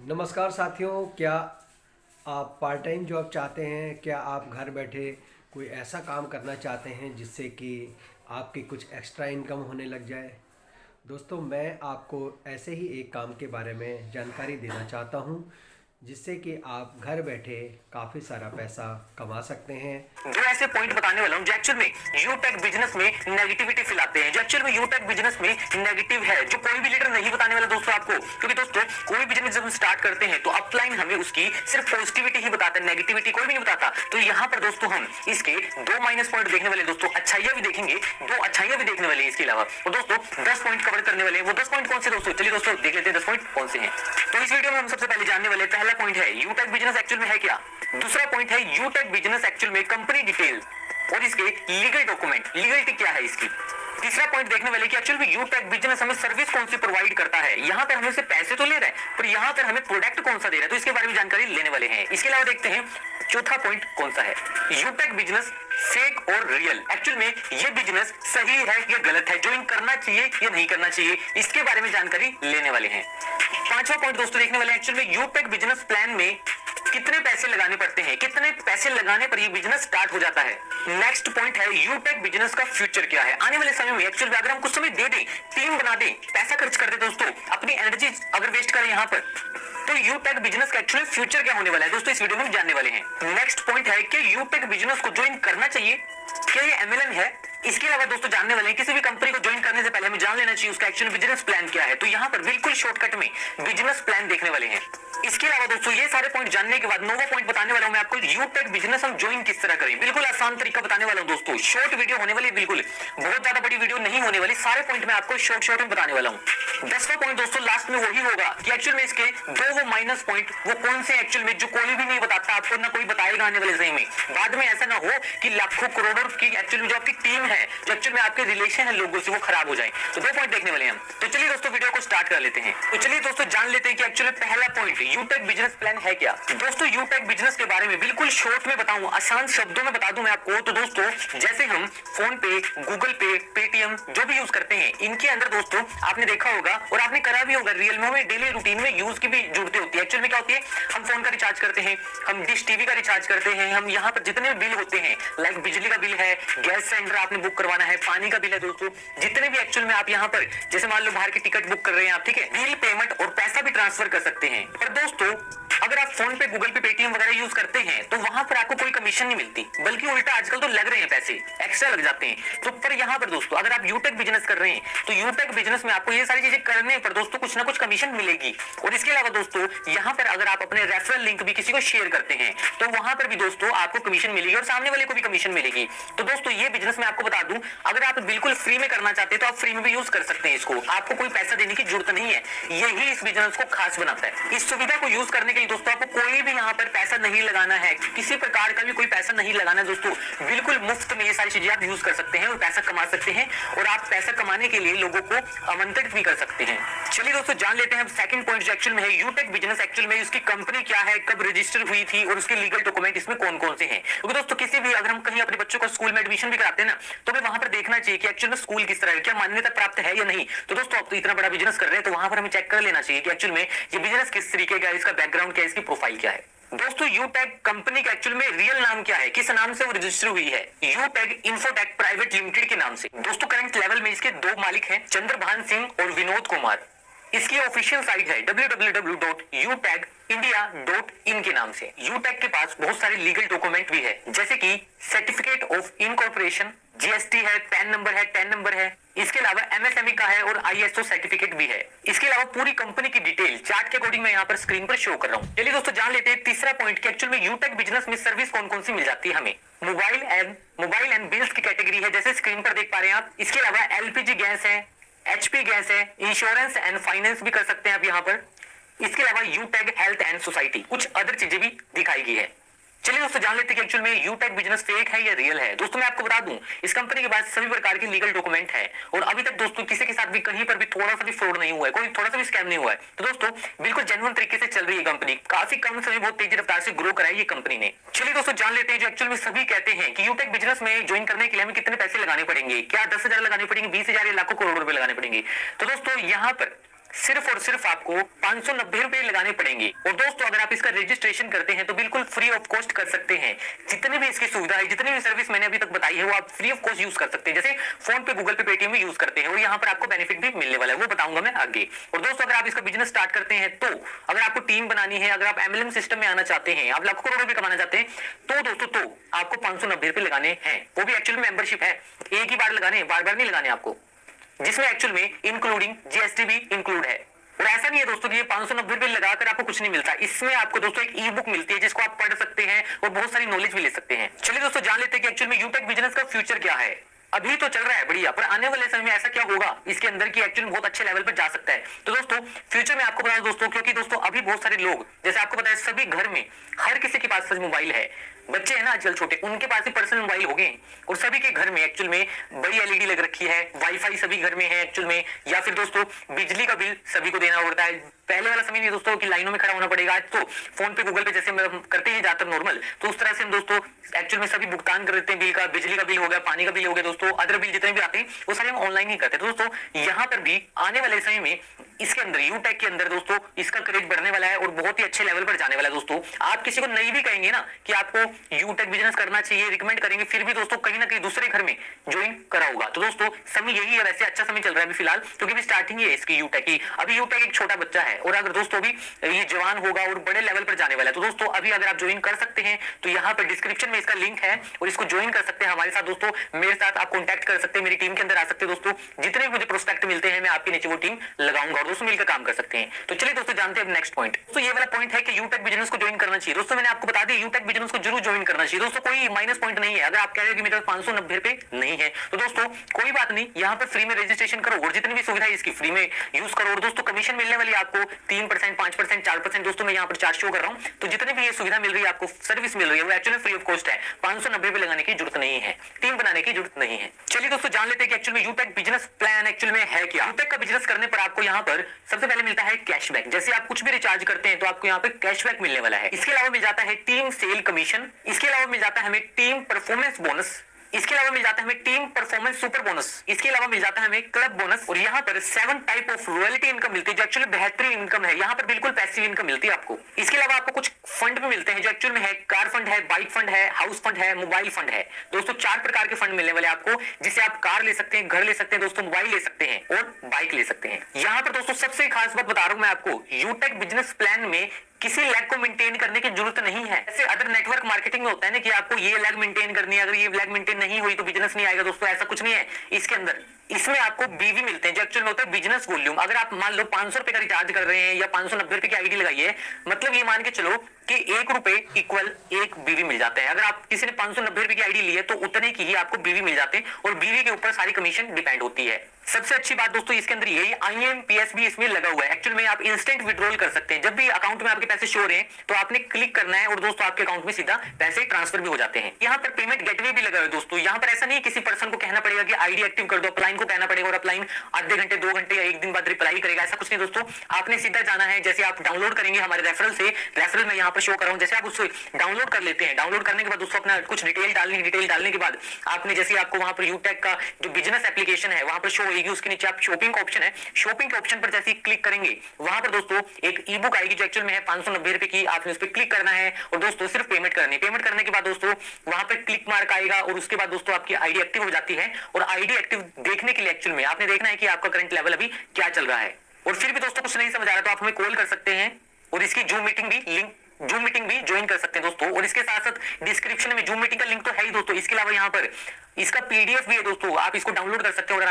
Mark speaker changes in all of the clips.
Speaker 1: नमस्कार साथियों, क्या आप पार्ट टाइम जॉब चाहते हैं? क्या आप घर बैठे कोई ऐसा काम करना चाहते हैं जिससे कि आपकी कुछ एक्स्ट्रा इनकम होने लग जाए? दोस्तों, मैं आपको ऐसे ही एक काम के बारे में जानकारी देना चाहता हूं जिससे कि आप घर बैठे काफ़ी सारा पैसा कमा सकते हैं।
Speaker 2: दो ऐसे पॉइंट बताने वाला हूँ जो एक्चुअल में यूटेक बिजनेस में नेगेटिविटी फैलाते हैं, जो एक्चुअल में यूटेक बिजनेस में नेगेटिव है, जो कोई भी लीडर नहीं बताने वाला दोस्तों आपको। क्योंकि दोस्तों कोई बिजनेस जब हम स्टार्ट करते हैं तो अपलाइन हमें उसकी सिर्फ पॉजिटिविटी ही बताता है, नेगेटिविटी कोई भी नहीं बताता। तो यहाँ पर दोस्तों हम इसके दो माइनस पॉइंट देखने वाले दोस्तों, अच्छाइयां भी देखेंगे, दो अच्छाइयां भी देखने वाले इसके अलावा। और दोस्तों 10 पॉइंट कवर करने वाले हैं। वो 10 पॉइंट कौन से दोस्तों, चलिए दोस्तों देख लेते हैं 10 पॉइंट कौन से हैं। तो इस वीडियो में हम सबसे पहले जानने वाले पहला पॉइंट है यूटेक बिजनेस एक्चुअल में है क्या। दूसरा पॉइंट है यूटेक बिजनेस एक्चुअल में कंपनी डिटेल और इसके लीगल डॉक्यूमेंट, लीगलिटी क्या है इसकी। तीसरा पॉइंट देखने वाले कि एक्चुअली यूटेक बिजनेस हमें सर्विस कौन सी प्रोवाइड करता है। यहाँ पर हमें से पैसे तो ले रहा है पर यहाँ पर हमें प्रोडक्ट कौन सा दे रहा है, तो इसके बारे में जानकारी लेने वाले हैं। इसके अलावा देखते हैं चौथा पॉइंट कौन सा है, यूटेक बिजनेस फेक और रियल। एक्चुअल में ये बिजनेस सही है या गलत है, ज्वाइन करना चाहिए या नहीं करना चाहिए, इसके बारे में जानकारी लेने वाले हैं। पांचवा पॉइंट दोस्तों देखने वाले एक्चुअल में यूटेक बिजनेस प्लान में कितने पैसे लगाने पड़ते हैं, कितने पैसे लगाने पर ये बिजनेस स्टार्ट हो जाता है। नेक्स्ट पॉइंट है यूटेक बिजनेस का फ्यूचर क्या है आने वाले समय में। एक्चुअली अगर हम कुछ समय दे दें, टीम बना दें, पैसा खर्च कर दे दोस्तों, अपनी एनर्जी अगर वेस्ट करें यहाँ पर, तो यूटेक बिजनेस का एक्चुअली फ्यूचर क्या होने वाला है दोस्तों, इस वीडियो में हम जानने वाले हैं। नेक्स्ट पॉइंट है कि यूटेक बिजनेस को ज्वाइन करना चाहिए, क्या ये एमएलएम है। इसके अलावा दोस्तों जानने वाले हैं किसी भी कंपनी को ज्वाइन करने से पहले हमें जान लेना चाहिए उसका एक्चुअल बिजनेस प्लान क्या है। तो यहाँ पर बिल्कुल शॉर्टकट में बिजनेस प्लान देखने वाले हैं। इसके अलावा दोस्तों ये सारे पॉइंट जानने के बाद नौवां पॉइंट बताने वाला हूं मैं आपको, यूटेक बिजनेस हम ज्वाइन किस तरह करें। बिल्कुल आसान तरीका बताने वाला हूं दोस्तों, शॉर्ट वीडियो होने वाली, बिल्कुल बहुत ज्यादा बड़ी वीडियो नहीं होने वाली, सारे पॉइंट मैं आपको शॉर्ट में बताने वाला हूं। 10वां पॉइंट दोस्तों लास्ट में वही होगा कि एक्चुअल में इसके दो वो माइनस पॉइंट वो कौन से एक्चुअल में जो कोई भी नहीं बताता आपको, ना कोई बताएगा आने वाले समय में। बाद में ऐसा ना हो कि लाखों करोड़ों की एक्चुअल में जो आपकी टीम है, जो एक्चुअल में आपके रिलेशन है लोगों से, वो खराब हो जाए। तो दो पॉइंट देखने वाले हैं हम। तो चलिए दोस्तों वीडियो को स्टार्ट कर लेते हैं। तो चलिए दोस्तों जान लेते हैं कि एक्चुअली पहला पॉइंट यूटेक बिजनेस प्लान है क्या। दोस्तों यूटेक बिजनेस के बारे में बिल्कुल शॉर्ट में बताऊं, आसान शब्दों में बता दूं मैं आपको। तो दोस्तों जैसे हम फोन पे, गूगल पे, पेटीएम जो भी यूज करते हैं, इनके अंदर दोस्तों आपने देखा होगा और आपने करा भी होगा, रियल में डेली रूटीन में यूज की भी जरूरतें होती है। एक्चुअल में क्या होती है, हम फोन का रिचार्ज करते हैं, हम डिश टीवी का रिचार्ज करते हैं, हम यहाँ पर जितने भी बिल होते हैं, लाइक बिजली का बिल है, गैस सिलेंडर आपने बुक करवाना है, पानी का बिल है दोस्तों, जितने भी एक्चुअल में आप यहाँ पर जैसे मान लो बाहर की टिकट बुक कर रहे हैं आप, ठीक है, बिल पेमेंट और पैसा भी ट्रांसफर कर सकते हैं। पर दोस्तों अगर आप फोन पे, गूगल पे, पेटीएम वगैरह यूज करते हैं तो वहां पर आपको कोई कमीशन नहीं मिलती, बल्कि उल्टा आजकल तो लग रहे हैं पैसे, एक्स्ट्रा लग जाते हैं। तो पर यहाँ पर दोस्तों अगर आप यूटेक बिजनेस कर रहे हैं तो यूटेक बिजनेस में आपको ये सारी चीजें करने पर दोस्तों कुछ ना कुछ कमीशन मिलेगी। और इसके अलावा दोस्तों यहाँ पर अगर आप अपने रेफरल लिंक भी किसी को शेयर करते हैं तो वहां पर भी दोस्तों आपको कमीशन मिलेगी और सामने वाले को भी कमीशन मिलेगी। तो दोस्तों ये बिजनेस मैं आपको बता दूं, अगर आप बिल्कुल फ्री में करना चाहते हैं तो आप फ्री में भी यूज कर सकते हैं इसको, आपको कोई पैसा देने की जरूरत नहीं है। यही इस बिजनेस को खास बनाता है। इस सुविधा को यूज करने के लिए दोस्तों आपको कोई भी यहाँ पर पैसा नहीं लगाना है, किसी प्रकार का भी कोई पैसा नहीं लगाना है दोस्तों, बिल्कुल मुफ्त में ये सारी चीजें आप यूज कर सकते हैं और पैसा कमा सकते हैं। और आप पैसा कमाने के लिए लोगों को आमंत्रित भी कर सकते हैं। चलिए दोस्तों जान लेते हैं सेकंड पॉइंट जो एक्चुअल में है यूटेक बिजनेस एक्चुअल में उसकी कंपनी क्या है, कब रजिस्टर हुई थी और उसके लीगल डॉक्यूमेंट इसमें कौन कौन से हैं। क्योंकि दोस्तों किसी भी अगर हम कहीं अपने बच्चों को स्कूल में एडमिशन भी कराते हैं ना, तो हमें वहां पर देखना चाहिए कि एक्चुअल में स्कूल किस तरह है, क्या मान्यता प्राप्त है या नहीं। तो दोस्तों आप तो इतना बड़ा बिजनेस कर रहे हैं तो वहां पर हमें चेक कर लेना चाहिए कि एक्चुअल में ये बिजनेस किस तरीके का है, इसका बैकग्राउंड क्या है, इसकी प्रोफाइल क्या है। दोस्तों यूटेक कंपनी का एक्चुअल में रियल नाम क्या है, किस नाम से वो रजिस्टर हुई है, यूटेक इंफोटेक प्राइवेट लिमिटेड के नाम से। दोस्तों करंट लेवल में इसके दो मालिक हैं, चंद्रभान सिंह और विनोद कुमार। इसकी ऑफिशियल साइट है www.utechindia.in के नाम से। यूटेक के पास बहुत सारे लीगल डॉक्यूमेंट भी है, जैसे कि सर्टिफिकेट ऑफ इनकॉर्पोरेशन, जीएसटी है, पैन नंबर है। इसके अलावा एमएसएमई का है और आईएसओ सर्टिफिकेट भी है। इसके अलावा पूरी कंपनी की डिटेल चार्ट के अकॉर्डिंग मैं यहाँ पर स्क्रीन पर शो कर रहा हूँ। चलिए दोस्तों जान लेते हैं तीसरा पॉइंट कि एक्चुअल में यूटेक बिजनेस में सर्विस कौन कौन सी मिल जाती है हमें। मोबाइल एंड बिल्स की कैटेगरी है, जैसे स्क्रीन पर देख पा रहे हैं आप। इसके अलावा एलपीजी गैस है, एचपी गैस है, इंश्योरेंस एंड फाइनेंस भी कर सकते हैं आप यहाँ पर। इसके अलावा यूटेक हेल्थ एंड सोसाइटी, कुछ अदर चीजें भी दिखाई गई है। चलिए दोस्तों जान लेते हैं कि एक्चुअल में यूटेक बिजनेस फेक है या रियल है। दोस्तों मैं आपको बता दूं इस कंपनी के पास सभी प्रकार के लीगल डॉक्यूमेंट है और अभी तक दोस्तों किसी के साथ भी कहीं पर भी थोड़ा सा भी फ्रॉड नहीं हुआ है, कोई थोड़ा सा भी स्कैम नहीं हुआ है। तो दोस्तों बिल्कुल जेन्युइन तरीके से चल रही है कंपनी, काफी कम समय बहुत तेजी रफ्तार से ग्रो कराई ये कंपनी ने। चलिए दोस्तों जान लेते हैं जो एक्चुअल में सभी कहते हैं कि यूटेक बिजनेस में ज्वाइन करने के लिए हमें कितने पैसे लगाने पड़ेंगे, क्या 10,000 लगाने पड़ेंगे, 20,000 या लाखों करोड़ रुपए लगाने पड़ेंगे। तो दोस्तों यहाँ पर सिर्फ और सिर्फ आपको 590 रुपए लगाने पड़ेंगे। और दोस्तों अगर आप इसका रजिस्ट्रेशन करते हैं तो बिल्कुल फ्री ऑफ कॉस्ट कर सकते हैं। जितनी भी इसकी सुविधा है, जितनी भी सर्विस मैंने अभी तक बताई है, वो आप फ्री ऑफ कॉस्ट यूज कर सकते हैं, जैसे फोन पे, गूगल पे, पेटीएम में यूज करते हैं। और यहाँ पर आपको बेनिफिट भी मिलने वाला है, वो बताऊंगा मैं आगे। और दोस्तों अगर आप इसका बिजनेस स्टार्ट करते हैं तो अगर आपको टीम बनानी है, अगर आप एमएलएम सिस्टम में आना चाहते हैं, आप लाखों करोड़ रुपए कमाना चाहते हैं, तो दोस्तों तो आपको 590 रुपए लगाने हैं। वो भी एक्चुअल मेंबरशिप है, एक ही बार लगाने, बार बार नहीं लगाने आपको, जिसमें एक्चुअल में इंक्लूडिंग जीएसटी भी इंक्लूड है। और ऐसा नहीं है दोस्तों कि ये 590 रुपए लगाकर आपको कुछ नहीं मिलता। इसमें आपको दोस्तों एक ई बुक मिलती है जिसको आप पढ़ सकते हैं और बहुत सारी नॉलेज भी ले सकते हैं। चलिए दोस्तों जान लेते हैं कि एक्चुअल में यूटेक बिजनेस का फ्यूचर क्या है। अभी तो चल रहा है बढ़िया, पर आने वाले समय में ऐसा क्या होगा इसके अंदर की एक्चुअली बहुत अच्छे लेवल पर जा सकता है। तो दोस्तों फ्यूचर में आपको बता दोस्तों, क्योंकि दोस्तों अभी बहुत सारे लोग, जैसे आपको पता है सभी घर में हर किसी के पास मोबाइल है, बच्चे हैं ना आजकल छोटे, उनके पास ही पर्सनल मोबाइल हो गए और सभी के घर में एक्चुअल में बड़ी एलईडी लग रखी है, वाईफाई सभी घर में है एक्चुअल में, या फिर दोस्तों बिजली का बिल सभी को देना होता है। पहले वाला समय नहीं दोस्तों कि लाइनों में खड़ा होना पड़ेगा, आज तो फोन पे, गूगल पे जैसे करते हैं ज्यादातर नॉर्मल, तो उस तरह से हम दोस्तों एक्चुअल में सभी भुगतान कर देते हैं बिल का, बिजली का बिल हो गया, पानी का बिल हो गया दोस्तों, अदर बिल जितने भी आते हैं वो सारे हम ऑनलाइन ही करते हैं। तो दोस्तों यहाँ पर भी आने वाले समय में इसके अंदर यूटेक के अंदर दोस्तों इसका क्रेज बढ़ने वाला है और बहुत ही अच्छे लेवल पर जाने वाला है। दोस्तों आप किसी को नहीं भी कहेंगे ना कि आपको यूटेक बिजनेस करना चाहिए, रिकमेंड करेंगे, फिर भी दोस्तों कहीं ना कहीं दूसरे घर में ज्वाइन करा होगा। तो दोस्तों समय यही है, वैसे अच्छा समय चल रहा है अभी फिलहाल, क्योंकि अभी स्टार्टिंग है इसकी यूटेक की। अभी यूटेक एक छोटा बच्चा है और अगर दोस्तों अभी ये जवान होगा और बड़े लेवल पर जाने वाला है, तो दोस्तों अभी अगर आप ज्वाइन कर सकते हैं तो यहाँ पर डिस्क्रिप्शन में इसका लिंक है और इसको ज्वाइन कर सकते हैं हमारे साथ। दोस्तों मेरे साथ आप कॉन्टैक्ट कर सकते हैं, मेरी टीम के अंदर आ सकते हैं। दोस्तों जितने भी मुझे प्रोस्पेक्ट मिलते हैं मैं आपके नीचे वो टीम लगाऊंगा और दोस्तों मिलकर काम कर सकते हैं। तो चलिए दोस्तों जानते हैं नेक्स्ट पॉइंट। तो ये वाला पॉइंट है कि यूटेक बिजनेस को ज्वाइन करना चाहिए। दोस्तों मैंने आपको बता दिया यूटेक बिजनेस को जरूर ज्वाइन करना चाहिए। दोस्तों कोई माइनस पॉइंट नहीं है। अगर आप कह रहे हो कि मेरे पास 590 रुपए नहीं है तो दोस्तों कोई बात नहीं, यहाँ पर फ्री में रजिस्ट्रेशन करो और जितनी भी सुविधा है इसकी फ्री में यूज करो। और दोस्तों कमीशन मिलने वाली आपको 3%, 5%, 4%। दोस्तों मैं यहाँ पर चार्ट शो कर रहा हूँ, तो जितने भी ये सुविधा मिल रही है आपको, सर्विस मिल रही है, वो एक्चुअली फ्री ऑफ कॉस्ट है। 590 रुपए लगाने की जरूरत नहीं है, टीम बनाने की जरूरत नहीं है। चलिए दोस्तों जान लेते हैं कि एक्चुअली में यूटेक बिजनेस प्लान एक्चुअल में है क्या। यूटेक का बिजनेस करने पर आपको यहाँ पर सबसे पहले मिलता है कैशबैक। जैसे आप कुछ भी रिचार्ज करते हैं तो आपको यहाँ पे कैशबैक मिलने वाला है। इसके अलावा मिल जाता है टीम सेल कमीशन, इसके अलावा मिल जाता है हमें टीम परफॉर्मेंस बोनस, इसके अलावा मिल जाता है हमें टीम परफॉर्मेंस सुपर बोनस, इसके अलावा मिल जाता है हमें क्लब बोनस। और यहाँ पर 7 टाइप ऑफ रॉयल्टी इनकम मिलती है जो एक्चुअली बेहतरीन इनकम है। यहाँ पर बिल्कुल पैसिव इनकम मिलती है आपको। इसके अलावा आपको कुछ फंड भी मिलते हैं जो एक्चुअल में है कार फंड है, बाइक फंड है, हाउस फंड है, मोबाइल फंड है। दोस्तों 4 प्रकार के फंड मिलने वाले आपको, जिससे आप कार ले सकते हैं, घर ले सकते हैं, दोस्तों मोबाइल ले सकते हैं और बाइक ले सकते हैं। यहाँ पर दोस्तों सबसे खास बात बता रहा हूं मैं आपको, यूटेक बिजनेस प्लान में किसी लैग को मेंटेन करने की जरूरत नहीं है। ऐसे अदर नेटवर्क मार्केटिंग में होता है ना कि आपको ये लैग मेंटेन करनी है, अगर ये लैग मेंटेन नहीं हुई तो बिजनेस नहीं आएगा। दोस्तों ऐसा कुछ नहीं है इसके अंदर। इसमें आपको बीवी मिलते हैं जो एक्चुअल में होता है बिजनेस वॉल्यूम। अगर आप मान लो 500 रुपए का रिचार्ज कर रहे हैं या 590 रुपए की आईडी लगाई है, मतलब ये मान के चलो कि 1 रुपए इक्वल 1 बीवी मिल जाता है। अगर आप किसी ने 590 रुपए की आईडी ली है तो उतने की ही आपको बीवी मिल जाते हैं और बीवी के ऊपर सारी कमीशन डिपेंड होती है। सबसे अच्छी बात दोस्तों इसके अंदर यही IMPS भी इसमें लगा हुआ है। एक्चुअल में आप इंस्टेंट विड्रॉल कर सकते हैं। जब भी अकाउंट में आपके पैसे शो हो रहे हैं तो आपने क्लिक करना है और दोस्तों आपके अकाउंट में सीधा पैसे ट्रांसफर भी हो जाते हैं। यहाँ पर पेमेंट गेटवे भी लगा हुआ है दोस्तों। यहाँ पर ऐसा नहीं किसी पर्सन को कहना पड़ेगा कि आईडी एक्टिव कर दो, अपलाइन को कहना पड़ेगा और अपलाइन आधे घंटे, 2 घंटे या 1 दिन बाद रिप्लाई करेगा, ऐसा कुछ नहीं दोस्तों। आपने सीधा जाना है, जैसे आप डाउनलोड करेंगे हमारे रेफरल से, रेफरल में यहाँ पर शो कर रहा हूँ, जैसे आप उसको डाउनलोड कर लेते हैं, डाउनलोड करने के बाद दोस्तों अपना कुछ डिटेल डालनी, डिटेल डालने के बाद आपने जैसे आपको वहां पर यूटेक का जो बिजनेस एप्लीकेशन है वहां पर शो होगी, उसके नीचे आप शॉपिंग का ऑप्शन है, शॉपिंग के ऑप्शन पर जैसे ही क्लिक करेंगे वहां पर दोस्तों एक ई बुक आएगी जो एक्चुअल में है 590 रुपए की। आपने उस पर क्लिक करना है और दोस्तों सिर्फ पेमेंट करनी है। पेमेंट करने के बाद दोस्तों वहां पर क्लिक मार्क आएगा और उसके बाद दोस्तों आपकी आईडी एक्टिव हो जाती है। और आईडी एक्टिव देखने के लिए एक्चुअल में आपने देखना है कि आपका करंट लेवल अभी क्या चल रहा है। और फिर भी दोस्तों कुछ नहीं समझ आ रहा तो आप हमें कॉल कर सकते हैं और इसकी जूम मीटिंग भी लिंक, जूम मीटिंग भी ज्वाइन कर सकते हैं दोस्तों। और इसके साथ साथ डिस्क्रिप्शन में जूम मीटिंग का लिंक तो है ही दोस्तों, इसके अलावा यहाँ पर इसका पीडीएफ भी है दोस्तों, आप इसको डाउनलोड कर सकते हैं और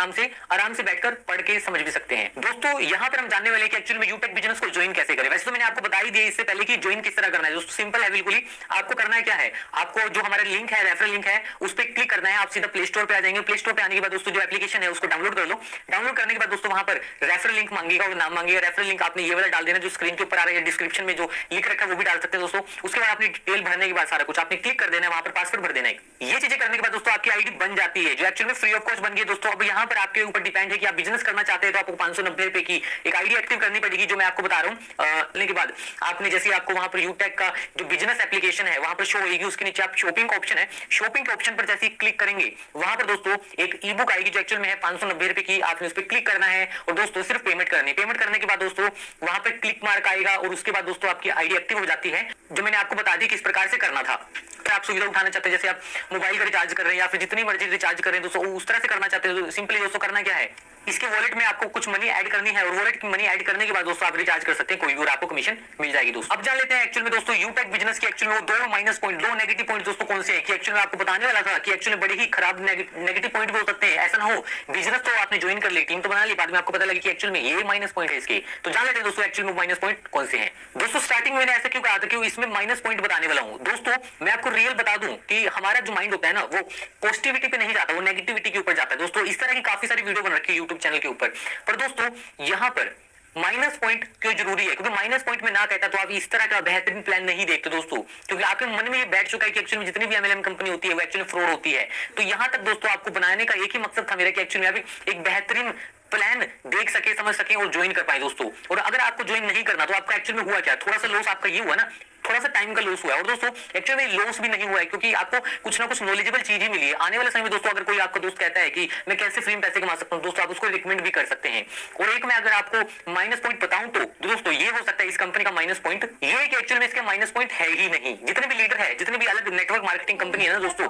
Speaker 2: आराम से बैठकर पढ़ के समझ भी सकते हैं। दोस्तों यहाँ पर हम जानने वाले हैं कि एक्चुअली में यूटेक बिजनेस को ज्वाइन कैसे करें। वैसे तो मैंने आपको बता ही दिया इससे पहले कि ज्वाइन किस तरह करना है। दोस्तों सिंपल है बिल्कुल ही। आपको करना है क्या है, आपको जो हमारा लिंक है, रेफरल लिंक है, उस पर क्लिक करना है। आप सीधा प्ले स्टोर पे आ जाएंगे। प्ले स्टोर पे आने के बाद दोस्तों जो एप्लीकेशन है उसको डाउनलोड कर लो। डाउनलोड करने के बाद दोस्तों वहां पर रेफरल लिंक मांगेगा और नाम मांगेगा। रेफरल लिंक आपने ये वाला डाल देना जो स्क्रीन के ऊपर आ रहा है, डिस्क्रिप्शन में जो लिख रखा है वो भी डाल सकते हैं दोस्तों। उसके बाद आपने डिटेल भरने के बाद सारा कुछ आपने क्लिक कर देना है, वहां पर पासवर्ड भर देना है। ये चीजें करने के बाद दोस्तों आपकी आईडी बन जाती है, जो एक्चुअल में फ्री ऑफ कॉस्ट बन गई दोस्तों। अब यहाँ पर आपके ऊपर डिपेंड है कि आप बिजनेस करना चाहते हैं तो आपको 590 रुपए की एक आईडी एक्टिव करनी पड़ेगी, जो मैं आपको बता रहा हूँ। लेने के बाद आपने जैसे आपको वहां पर यूटेक का जो बिजनेस एप्लीकेशन है वहां पर शो होगी, उसके नीचे आप शॉपिंग का ऑप्शन है, शॉपिंग के ऑप्शन पर जैसे क्लिक करेंगे वहां पर दोस्तों एक ई बुक आएगी जो एक्चुअल में है 590 रुपए की। आपने उस पर क्लिक करना है और दोस्तों सिर्फ पेमेंट करनी है। पेमेंट करने के बाद दोस्तों वहां पर क्लिक मार्क आएगा और उसके बाद दोस्तों आपकी आईडी एक्टिव हो जाती है, जो मैंने आपको बता दी किस प्रकार से करना था। तो आप सुविधा उठाना चाहते हैं, जैसे आप मोबाइल का रिचार्ज कर रहे हैं या फिर जितनी मर्जी रिचार्ज कर रहे हैं दोस्तों, उस तरह से करना चाहते हैं तो सिंपली दोस्तों करना क्या है, इसके वॉलेट में आपको कुछ मनी ऐड करनी है और वॉलेट की मनी ऐड करने के बाद दोस्तों आप रिचार्ज कर सकते हैं कोई भी और आपको कमीशन मिल जाएगी दोस्तों। अब जान लेते हैं एक्चुअल में दोस्तों यूटेक बिजनेस की एक्चुअल में वो दो माइनस पॉइंट, दो नेगेटिव पॉइंट दोस्तों कौन से हैं, कि एक्चुअल में आपको बताने वाला था कि एक्चुअल में बड़े ही खराब नेगेटिव पॉइंट भी हो सकते हैं। ऐसा ना हो बिजनेस तो आपने ज्वाइन कर ली, टीम तो बना ली, बाद में आपको पता लगे कि एक्चुअल में ये माइनस पॉइंट है इसके। तो जान लेते हैं दोस्तों एक्चुअल में माइनस पॉइंट कौन से हैं। दोस्तों स्टार्टिंग में मैंने ऐसा क्यों कहा था कि इसमें माइनस पॉइंट बताने वाला हूं दोस्तों। मैं आपको रियल बता दूं कि हमारा जो माइंड होता है ना वो पॉजिटिविटी पे नहीं जाता, वो नेगेटिविटी के ऊपर जाता है दोस्तों। इस तरह की काफी सारी वीडियो बन रखी है यूट्यूब चैनल के ऊपर, पर दोस्तों यहां पर माइनस पॉइंट क्यों जरूरी है, क्योंकि माइनस पॉइंट में ना कहता तो आप इस तरह का बेहतरीन प्लान नहीं देखते दोस्तों, क्योंकि आपके मन में ये बैठ चुका है कि एक्चुअली जितनी भी एमएलएम कंपनी होती है वो एक्चुअली फ्रॉड होती है। तो यहां तक दोस्तों आपको बनाने का एक ही मकसद था मेरा कि एक्चुअली आप एक बेहतरीन प्लान देख सके, समझ सके और ज्वाइन कर पाए दोस्तों। और अगर आपको ज्वाइन नहीं करना तो आपका एक्चुअल में हुआ क्या, थोड़ा सा लॉस आपका ये हुआ ना, थोड़ा सा टाइम का लॉस हुआ है। और दोस्तों एक्चुअली में लॉस भी नहीं हुआ है क्योंकि आपको कुछ ना कुछ नॉलेजेबल चीज ही मिली है। आने वाले समय में दोस्तों अगर कोई आपका दोस्त कहता है कि मैं कैसे फ्री में पैसे कमा सकता हूं दोस्तों, आप उसको रिकमेंड भी कर सकते हैं। और एक मैं अगर आपको माइनस पॉइंट बताऊं तो दोस्तों ये हो सकता है इस कंपनी का माइनस पॉइंट ये है कि एक्चुअल में इसके माइनस पॉइंट है ही नहीं। जितने भी लीडर है, जितने भी अलग नेटवर्क मार्केटिंग कंपनी है ना दोस्तों,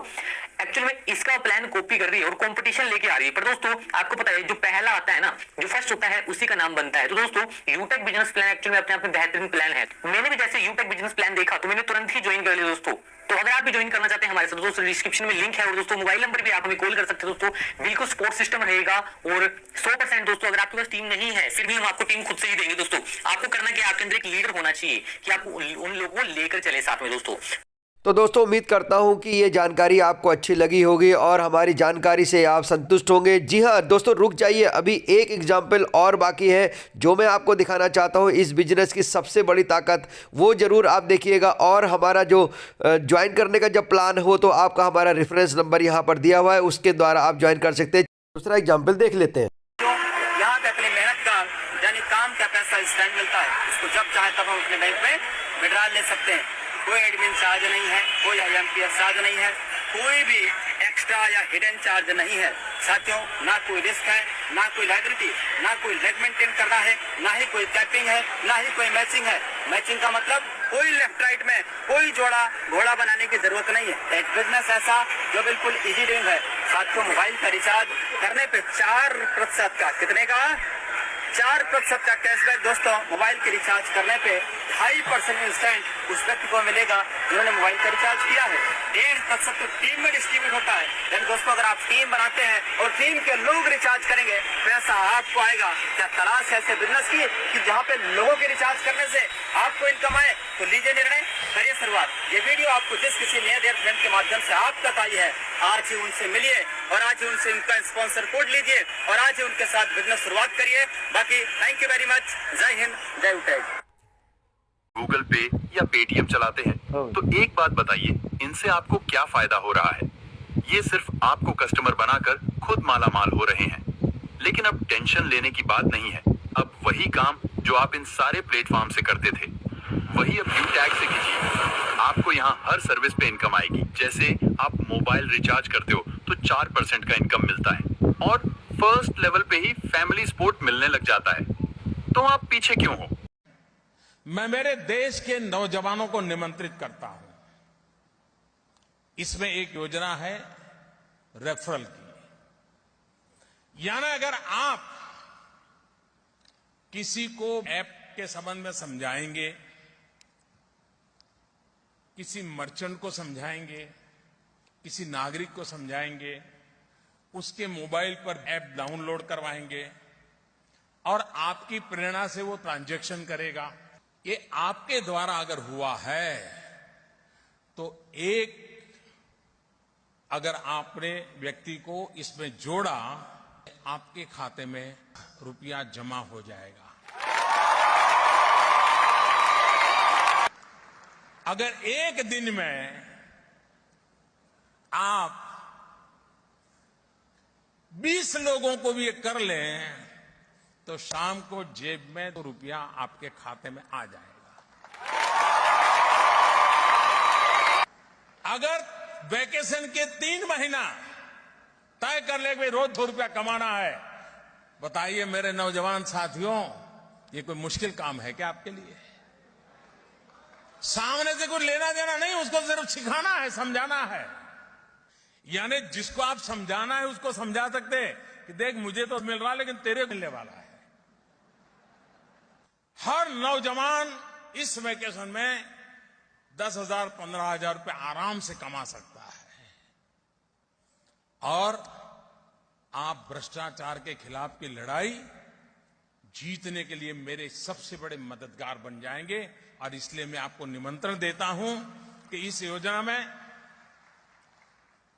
Speaker 2: एक्चुअल में इसका प्लान कॉपी कर रही है और कंपटीशन लेके आ रही है। पर दोस्तों आपको पता है जो पहला आता है ना, जो फर्स्ट होता है उसी का नाम बनता है। तो दोस्तों यूटेक बिजनेस प्लान एक्चुअल में अपने आप में बेहतरीन प्लान है। मैंने भी जैसे यूटेक बिजनेस प्लान देखा तो मैंने तुरंत ही ज्वाइन कर लिया दोस्तों। तो अगर आप भी ज्वाइन करना चाहते हैं हमारे साथ दोस्तों, डिस्क्रिप्शन में लिंक है और दोस्तों मोबाइल नंबर भी आप हमें कॉल कर सकते हैं दोस्तों। बिल्कुल सपोर्ट सिस्टम रहेगा और 100% दोस्तों अगर आपके पास टीम नहीं है फिर भी हम आपको टीम खुद से ही देंगे दोस्तों। आपको करना क्या, आपके अंदर एक लीडर होना चाहिए कि आप उन लोगों को लेकर चले साथ में दोस्तों।
Speaker 1: तो दोस्तों उम्मीद करता हूं कि ये जानकारी आपको अच्छी लगी होगी और हमारी जानकारी से आप संतुष्ट होंगे। जी हाँ दोस्तों, रुक जाइए, अभी एक एग्जाम्पल और बाकी है जो मैं आपको दिखाना चाहता हूं। इस बिजनेस की सबसे बड़ी ताकत वो ज़रूर आप देखिएगा। और हमारा जो ज्वाइन करने का जब प्लान हो तो आपका हमारा रेफरेंस नंबर यहाँ पर दिया हुआ है, उसके द्वारा आप ज्वाइन कर सकते हैं। दूसरा एग्जाम्पल देख लेते हैं।
Speaker 3: यहाँ पे अपनी मेहनत का यानी काम का पैसा इंस्टेंट मिलता है, उसको जब चाहे तब हम अपने बैंक में विड्रॉल ले सकते हैं। कोई एडमिन चार्ज नहीं है, कोई IMPS चार्ज नहीं है, कोई भी एक्स्ट्रा या हिडन चार्ज नहीं है साथियों। ना कोई रिस्क है, ना कोई लायबिलिटी, ना कोई लेग मेंटेन करना है, ना ही कोई कैपिंग है, ना ही कोई मैचिंग है। मैचिंग का मतलब कोई लेफ्ट राइट में कोई जोड़ा घोड़ा बनाने की जरूरत नहीं है। एक बिजनेस ऐसा जो बिल्कुल इजी डूइंग है साथियों। मोबाइल का रिचार्ज करने पे 4% का, कितने का, 4% का कैशबैक दोस्तों। मोबाइल के रिचार्ज करने पे 2.5% इंस्टेंट उस व्यक्ति को मिलेगा जिन्होंने मोबाइल का रिचार्ज किया है। 1.5% तो टीम में डिस्ट्रीब्यूट होता है। लेकिन दोस्तों अगर आप टीम बनाते हैं और टीम के लोग रिचार्ज करेंगे पैसा आपको आएगा। क्या तलाश है ऐसे बिजनेस की कि जहाँ पे लोगों के रिचार्ज करने से आपको इनकम आए? तो लीजिए निर्णय, करिए शुरुआत। ये वीडियो आपको जिस किसी नए देर फ्रेंड के माध्यम से आप तक आई है, आज ही उनसे मिलिए और आज ही उनसे इनका स्पॉन्सर कोड लीजिए और आज ही उनके साथ बिजनेस शुरुआत करिए। बाकी थैंक यू वेरी मच। जय हिंद, जय यूटेक।
Speaker 4: गूगल पे या पेटीएम चलाते हैं तो एक बात बताइए, इनसे आपको क्या फायदा हो रहा है? ये सिर्फ आपको कस्टमर बनाकर खुद माला माल हो रहे हैं। लेकिन अब टेंशन लेने की बात नहीं है। अब वही काम जो आप इन सारे प्लेटफॉर्म से करते थे वही अब यूटैग से कीजिए। आपको यहाँ हर सर्विस पे इनकम आएगी। जैसे आप मोबाइल रिचार्ज करते हो तो 4% का इनकम मिलता है और फर्स्ट लेवल पे ही फैमिली सपोर्ट मिलने लग जाता है। तो आप पीछे क्यों हो?
Speaker 5: मैं मेरे देश के नौजवानों को निमंत्रित करता हूं। इसमें एक योजना है रेफरल की। यानी अगर आप किसी को ऐप के संबंध में समझाएंगे, किसी मर्चेंट को समझाएंगे, किसी नागरिक को समझाएंगे, उसके मोबाइल पर ऐप डाउनलोड करवाएंगे और आपकी प्रेरणा से वो ट्रांजैक्शन करेगा, ये आपके द्वारा अगर हुआ है तो एक अगर आपने व्यक्ति को इसमें जोड़ा, आपके खाते में रुपया जमा हो जाएगा। अगर एक दिन में आप 20 लोगों को भी ये कर लें तो शाम को जेब में ₹2 आपके खाते में आ जाएगा। अगर वैकेशन के 3 महीना तय कर ले कि भाई रोज ₹2 कमाना है, बताइए मेरे नौजवान साथियों, ये कोई मुश्किल काम है क्या आपके लिए? सामने से कुछ लेना देना नहीं, उसको सिर्फ सिखाना है, समझाना है। यानी जिसको आप समझाना है उसको समझा सकते हैं कि देख मुझे तो मिल रहा है लेकिन तेरे मिलने वाला है। हर नौजवान इस वेकेशन में 10,000 15,000 रुपए आराम से कमा सकता है। और आप भ्रष्टाचार के खिलाफ की लड़ाई जीतने के लिए मेरे सबसे बड़े मददगार बन जाएंगे। और इसलिए मैं आपको निमंत्रण देता हूं कि इस योजना में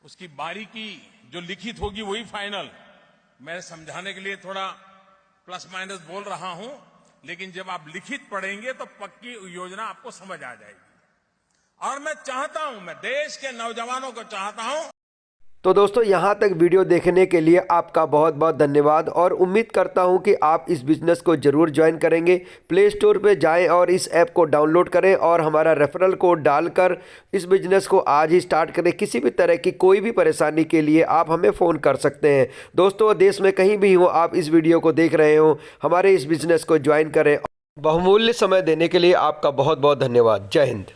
Speaker 5: उसकी बारीकी जो लिखित होगी वही फाइनल। मैं समझाने के लिए थोड़ा प्लस माइनस बोल रहा हूं, लेकिन जब आप लिखित पढ़ेंगे तो पक्की योजना आपको समझ आ जाएगी। और मैं चाहता हूं, मैं देश के नौजवानों को चाहता हूं।
Speaker 1: तो दोस्तों, यहाँ तक वीडियो देखने के लिए आपका बहुत बहुत धन्यवाद और उम्मीद करता हूँ कि आप इस बिज़नेस को ज़रूर ज्वाइन करेंगे। प्ले स्टोर पे जाएं और इस ऐप को डाउनलोड करें और हमारा रेफरल कोड डालकर इस बिज़नेस को आज ही स्टार्ट करें। किसी भी तरह की कोई भी परेशानी के लिए आप हमें फ़ोन कर सकते हैं। दोस्तों, देश में कहीं भी हो आप इस वीडियो को देख रहे हो, हमारे इस बिज़नेस को ज्वाइन करें। बहुमूल्य समय देने के लिए आपका बहुत बहुत धन्यवाद। जय हिंद।